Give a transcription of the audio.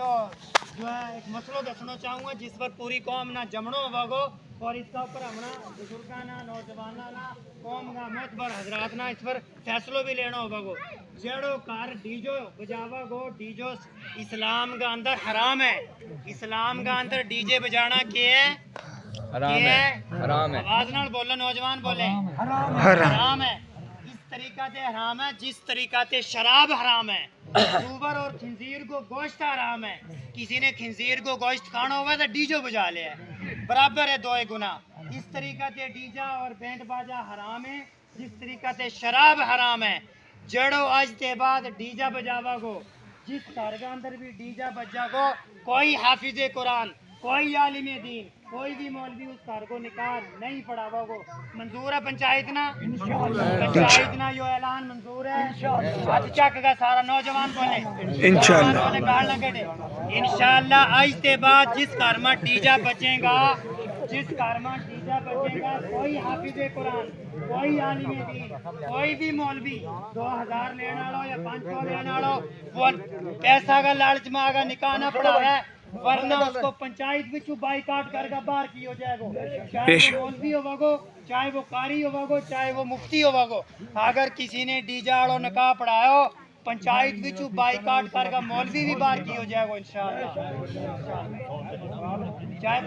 जो है एक मसलो दसना चाहूँगा जिस पर पूरी कौम ना जमनो होगो और इसका ऊपर हमना बुजुर्गाना नौजवाना ना कौम का मोतबर हजरात ना इस पर फैसलो भी लेना होगो। जेड़ो कार डीजो बजावा गो डीजो इस्लाम का अंदर हराम है। इस्लाम का अंदर डीजे बजाना क्या है? हराम है। आवाज नाल बोलो नौजवान बोले हराम है। इस तरीका से हराम है जिस तरीका से शराब हराम है। सूअर और खिंजीर को गोश्त हराम है। किसी ने खिंजीर को गोश्त खाना होगा तो डीजो बजा ले बराबर है दो गुना। इस तरीका से डीजा और बैंड बाजा हराम है जिस तरीका से शराब हराम है। जड़ो आज के बाद डीजा बजावा गो जिस घर के अंदर भी डीजा बजा गो कोई हाफिज कुरान कोई आलिम दीन कोई भी मौलवी उस घर को निकाह नहीं पढ़ावा गो। मंजूर है पंचायत ना? पंचायत ना यो ऐलान मंजूर है। आज चक का सारा नौजवान बोले इंशाअल्लाह आज के बाद जिस घर में डीजा बजेगा कोई हाफिज कुरान कोई आलिम दीन कोई भी मौलवी 2000 लेने वाला या 500 लेने वाला वो पैसा का लालच में आगा निकाह ना पढ़ावे वरना उसको पंचायत भी बाइकाट करके बाहर की हो जाएगा। चाहे वो मौलवी होगो चाहे वो कारी होगो चाहे वो मुफ्ती होगो। अगर किसी ने डीजा वालों निकाह पढ़ायो पंचायत भी बाइकाट करके मौलवी भी बाहर की हो जाएगा इंशाअल्लाह। चाहे